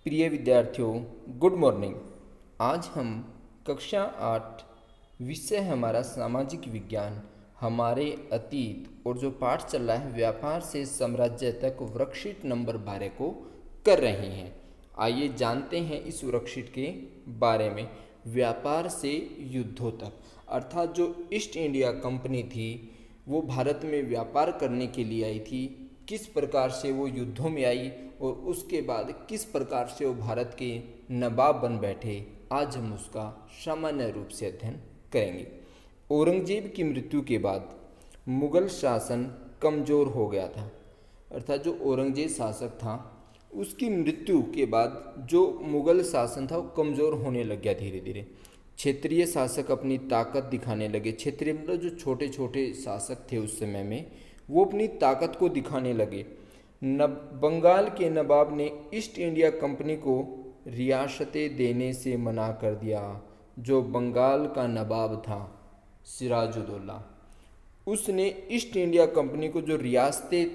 प्रिय विद्यार्थियों, good morning. आज हम कक्षा 8 विषय हमारा सामाजिक विज्ञान, हमारे अतीत और जो पाठ चल रहा है व्यापार से साम्राज्य तक वर्कशीट नंबर 12 को कर रहे हैं। आइए जानते हैं इस वर्कशीट के बारे में। व्यापार से युद्धों तक, अर्थात जो ईस्ट इंडिया कंपनी थी वो भारत में व्यापार करने के लिए आई थी, किस प्रकार से वो युद्धों में आई और उसके बाद किस प्रकार से वो भारत के नवाब बन बैठे, आज हम उसका सामान्य रूप से अध्ययन करेंगे। औरंगजेब की मृत्यु के बाद मुगल शासन कमज़ोर हो गया था, अर्थात जो औरंगजेब शासक था उसकी मृत्यु के बाद जो मुगल शासन था वो कमज़ोर होने लग गया धीरे धीरे। क्षेत्रीय शासक अपनी ताकत दिखाने लगे। क्षेत्रीय मतलब जो छोटे छोटे शासक थे उस समय में, वो अपनी ताकत को दिखाने लगे। बंगाल के नवाब ने ईस्ट इंडिया कंपनी को रियासतें देने से मना कर दिया। जो बंगाल का नवाब था सिराजुद्दौला, उसने ईस्ट इंडिया कंपनी को जो रियासतें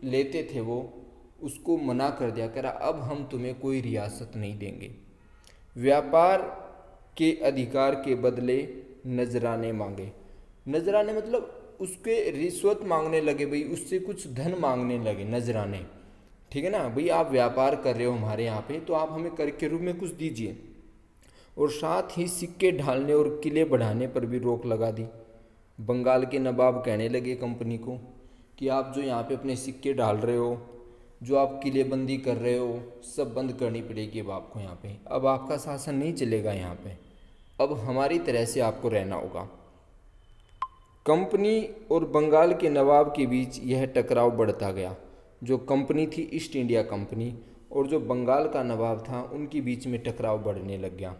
लेते थे वो उसको मना कर दिया, कह रहा अब हम तुम्हें कोई रियासत नहीं देंगे। व्यापार के अधिकार के बदले नजराने मांगे। नजराने मतलब उसके रिश्वत मांगने लगे, भाई उससे कुछ धन मांगने लगे, नजराने। ठीक है ना भाई, आप व्यापार कर रहे हो हमारे यहाँ पे तो आप हमें कर के रूप में कुछ दीजिए। और साथ ही सिक्के ढालने और किले बढ़ाने पर भी रोक लगा दी। बंगाल के नवाब कहने लगे कंपनी को कि आप जो यहाँ पे अपने सिक्के डाल रहे हो, जो आप किलेबंदी कर रहे हो, सब बंद करनी पड़ेगी अब आपको यहाँ पे। अब आपका शासन नहीं चलेगा यहाँ पे, अब हमारी तरह से आपको रहना होगा। कंपनी और बंगाल के नवाब के बीच यह टकराव बढ़ता गया। जो कंपनी थी ईस्ट इंडिया कंपनी और जो बंगाल का नवाब था उनके बीच में टकराव बढ़ने लग गया।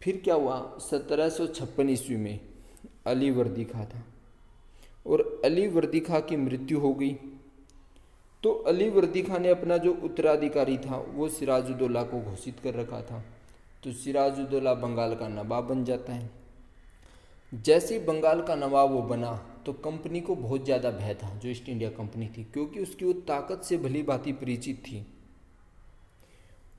फिर क्या हुआ, 1756 ईस्वी में अली वर्दी खां था और अली वर्दी खां की मृत्यु हो गई। तो अली वर्दी खां ने अपना जो उत्तराधिकारी था वो सिराजुद्दौला को घोषित कर रखा था। तो सिराजुद्दौला बंगाल का नवाब बन जाता है। जैसे बंगाल का नवाब वो बना तो कंपनी को बहुत ज़्यादा भय था, जो ईस्ट इंडिया कंपनी थी, क्योंकि उसकी वो ताकत से भली भांति परिचित थी।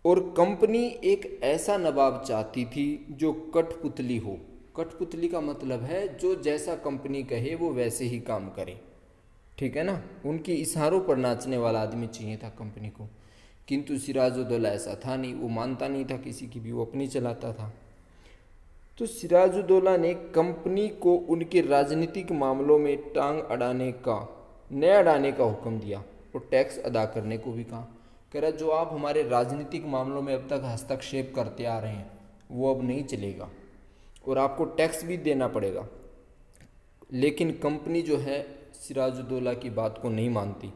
और कंपनी एक ऐसा नवाब चाहती थी जो कठपुतली हो। कठपुतली का मतलब है जो जैसा कंपनी कहे वो वैसे ही काम करे, ठीक है ना, उनके इशारों पर नाचने वाला आदमी चाहिए था कंपनी को। किंतु सिराजुद्दौला ऐसा था नहीं, वो मानता नहीं था किसी की भी, वो अपनी चलाता था। तो सिराजुद्दौला ने कंपनी को उनके राजनीतिक मामलों में टांग अड़ाने का हुक्म दिया और टैक्स अदा करने को भी कहा। कह रहा जो आप हमारे राजनीतिक मामलों में अब तक हस्तक्षेप करते आ रहे हैं वो अब नहीं चलेगा और आपको टैक्स भी देना पड़ेगा। लेकिन कंपनी जो है सिराजुद्दौला की बात को नहीं मानती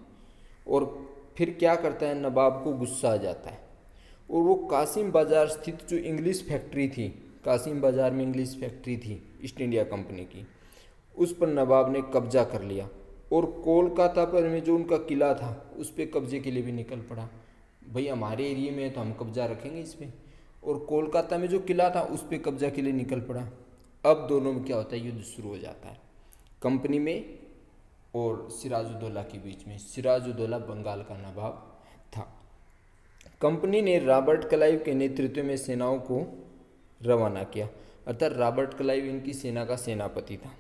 और फिर क्या करता है, नवाब को गुस्सा आ जाता है और वो कासिम बाज़ार स्थित जो इंग्लिश फैक्ट्री थी, कासिम बाज़ार में इंग्लिश फैक्ट्री थी ईस्ट इंडिया कंपनी की, उस पर नवाब ने कब्जा कर लिया। और कोलकाता पर में जो उनका किला था उस पर कब्जे के लिए भी निकल पड़ा, भाई हमारे एरिया में तो हम कब्जा रखेंगे इस पर। और कोलकाता में जो किला था उस पर कब्जा के लिए निकल पड़ा। अब दोनों में क्या होता है, युद्ध शुरू हो जाता है कंपनी में और सिराजुद्दौला के बीच में। सिराजुद्दौला बंगाल का नवाब था। कंपनी ने रॉबर्ट क्लाइव के नेतृत्व में सेनाओं को रवाना किया, अर्थात रॉबर्ट क्लाइव इनकी सेना का सेनापति था।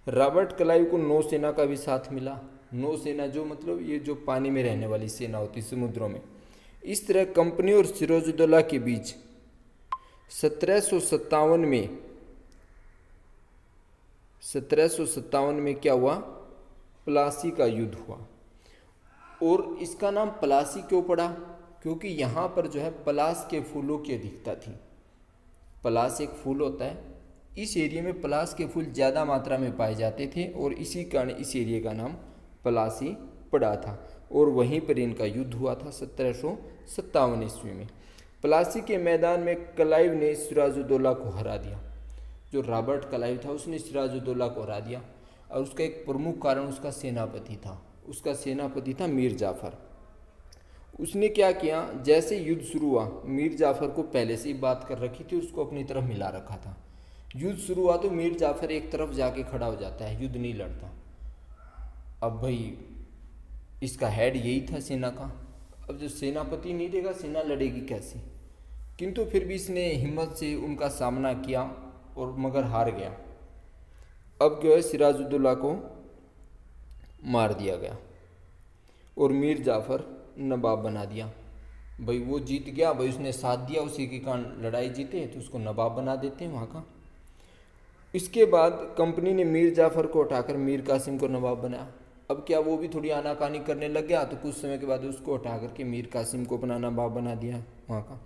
रॉबर्ट क्लाइव को नौसेना का भी साथ मिला। नौसेना जो मतलब ये जो पानी में रहने वाली सेना होती समुद्रों में। इस तरह कंपनी और सिराजुद्दौला के बीच 1757 में क्या हुआ, प्लासी का युद्ध हुआ। और इसका नाम प्लासी क्यों पड़ा, क्योंकि यहाँ पर जो है पलास के फूलों की अधिकता थी। पलास एक फूल होता है, इस एरिया में पलास के फूल ज़्यादा मात्रा में पाए जाते थे और इसी कारण इस एरिया का नाम पलासी पड़ा था। और वहीं पर इनका युद्ध हुआ था 1757 ईस्वी में। प्लासी के मैदान में क्लाइव ने सिराजुद्दौला को हरा दिया। जो रॉबर्ट क्लाइव था उसने सिराजुद्दौला को हरा दिया और उसका एक प्रमुख कारण उसका सेनापति था मीर जाफ़र। उसने क्या किया, जैसे युद्ध शुरू हुआ, मीर जाफ़र को पहले से ही बात कर रखी थी, उसको अपनी तरफ मिला रखा था। युद्ध शुरू हुआ तो मीर जाफ़र एक तरफ जाके खड़ा हो जाता है, युद्ध नहीं लड़ता। अब भाई इसका हेड यही था सेना का, अब जो सेनापति नहीं देगा, सेना लड़ेगी कैसे? किंतु फिर भी इसने हिम्मत से उनका सामना किया और मगर हार गया। अब जो है सिराजुद्दौला को मार दिया गया और मीर जाफ़र नवाब बना दिया। भाई वो जीत गया, भाई उसने साथ दिया, उसी के कारण लड़ाई जीते तो उसको नवाब बना देते हैं वहाँ का। इसके बाद कंपनी ने मीर जाफ़र को हटाकर मीर कासिम को नवाब बनाया। अब क्या वो भी थोड़ी आनाकानी करने लग गया, तो कुछ समय के बाद उसको हटा करके मीर कासिम को अपना नवाब बना दिया वहाँ का।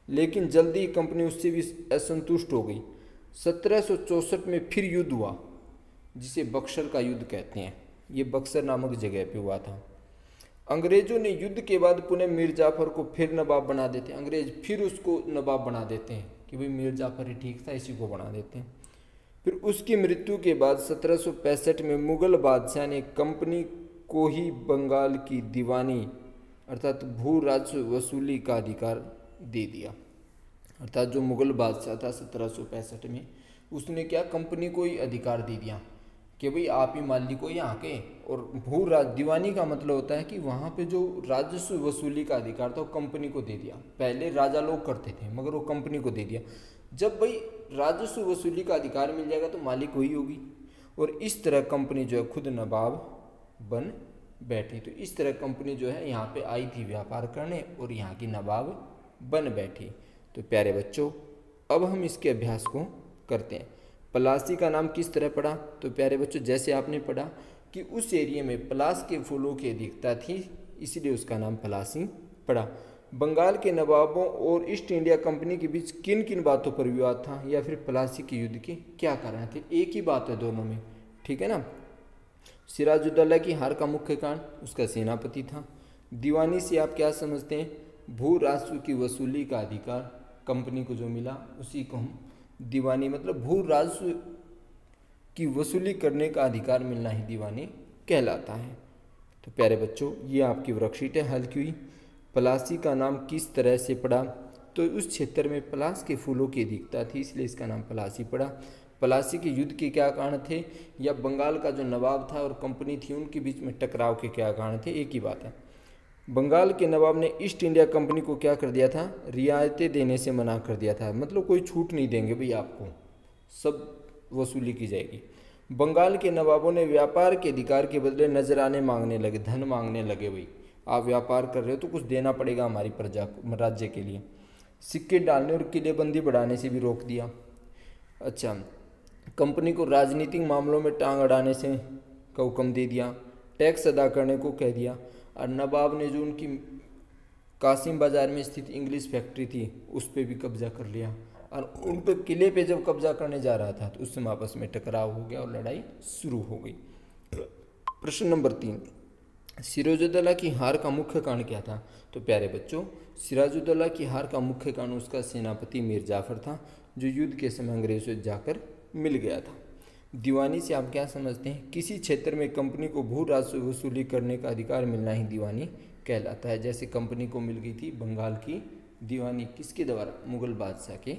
लेकिन जल्दी ही कंपनी उससे भी असंतुष्ट हो गई। 1764 में फिर युद्ध हुआ, जिसे बक्सर का युद्ध कहते हैं। ये बक्सर नामक जगह पे हुआ था। अंग्रेजों ने युद्ध के बाद पुनः मीर जाफ़र को फिर नवाब बना देते हैं। अंग्रेज फिर उसको नवाब बना देते हैं कि भाई मीर जाफ़र ही ठीक था, इसी को बना देते हैं। फिर उसकी मृत्यु के बाद 1765 में मुग़ल बादशाह ने कंपनी को ही बंगाल की दीवानी अर्थात भू राजस्व वसूली का अधिकार दे दिया। अर्थात जो मुग़ल बादशाह था 1765 में, उसने क्या कंपनी को ही अधिकार दे दिया कि भाई आप ही मालिक हो यहाँ के। और भू राज दीवानी का मतलब होता है कि वहाँ पे जो राजस्व वसूली का अधिकार था वो कंपनी को दे दिया। पहले राजा लोग करते थे मगर वो कंपनी को दे दिया। जब भाई राजस्व वसूली का अधिकार मिल जाएगा तो मालिक वही होगी। और इस तरह कंपनी जो है खुद नवाब बन बैठी। तो इस तरह कंपनी जो है यहाँ पे आई थी व्यापार करने और यहाँ की नवाब बन बैठी। तो प्यारे बच्चों, अब हम इसके अभ्यास को करते हैं। पलासी का नाम किस तरह पड़ा? तो प्यारे बच्चों, जैसे आपने पढ़ा कि उस एरिया में पलास के फूलों की अधिकता थी, इसलिए उसका नाम पलासी पड़ा। बंगाल के नवाबों और ईस्ट इंडिया कंपनी के बीच किन किन बातों पर विवाद था, या फिर पलासी के युद्ध के क्या कारण थे? एक ही बात है दोनों में, ठीक है ना। सिराजुद्दौला की हार का मुख्य कारण उसका सेनापति था। दीवानी से आप क्या समझते हैं? भू राजस्व की वसूली का अधिकार कंपनी को जो मिला उसी को हम दीवानी, मतलब भू राजस्व की वसूली करने का अधिकार मिलना ही दीवानी कहलाता है। तो प्यारे बच्चों, ये आपकी वर्कशीट है हल की हुई। पलासी का नाम किस तरह से पड़ा? तो उस क्षेत्र में पलास के फूलों की अधिकता थी, इसलिए इसका नाम पलासी पड़ा। पलासी के युद्ध के क्या कारण थे, या बंगाल का जो नवाब था और कंपनी थी उनके बीच में टकराव के क्या कारण थे? एक ही बात है। बंगाल के नवाब ने ईस्ट इंडिया कंपनी को क्या कर दिया था? रियायतें देने से मना कर दिया था। मतलब कोई छूट नहीं देंगे भाई, आपको सब वसूली की जाएगी। बंगाल के नवाबों ने व्यापार के अधिकार के बदले नजराने मांगने लगे, धन मांगने लगे। भाई आप व्यापार कर रहे हो तो कुछ देना पड़ेगा हमारी प्रजा राज्य के लिए। सिक्के डालने और किलेबंदी बढ़ाने से भी रोक दिया। अच्छा, कंपनी को राजनीतिक मामलों में टांग अड़ाने से का हुक्म दे दिया। टैक्स अदा करने को कह दिया। और नवाब ने जो उनकी कासिम बाज़ार में स्थित इंग्लिश फैक्ट्री थी उस पर भी कब्जा कर लिया। और उन पर किले पे जब कब्जा करने जा रहा था तो उस समय आपस में टकराव हो गया और लड़ाई शुरू हो गई। प्रश्न नंबर 3, सिराजुद्दौला की हार का मुख्य कारण क्या था? तो प्यारे बच्चों, सिराजुद्दौला की हार का मुख्य कारण उसका सेनापति मीर जाफ़र था, जो युद्ध के समय अंग्रेजों से जाकर मिल गया था। दीवानी से आप क्या समझते हैं? किसी क्षेत्र में कंपनी को भू राजस्व वसूली करने का अधिकार मिलना ही दीवानी कहलाता है। जैसे कंपनी को मिल गई थी बंगाल की दीवानी, किसके द्वारा? मुग़ल बादशाह के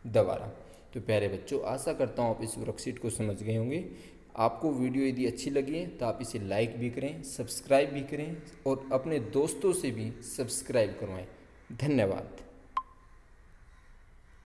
द्वारा। तो प्यारे बच्चों, आशा करता हूँ आप इस वर्कशीट को समझ गए होंगे। आपको वीडियो यदि अच्छी लगी है तो आप इसे लाइक भी करें, सब्सक्राइब भी करें और अपने दोस्तों से भी सब्सक्राइब करवाएं। धन्यवाद।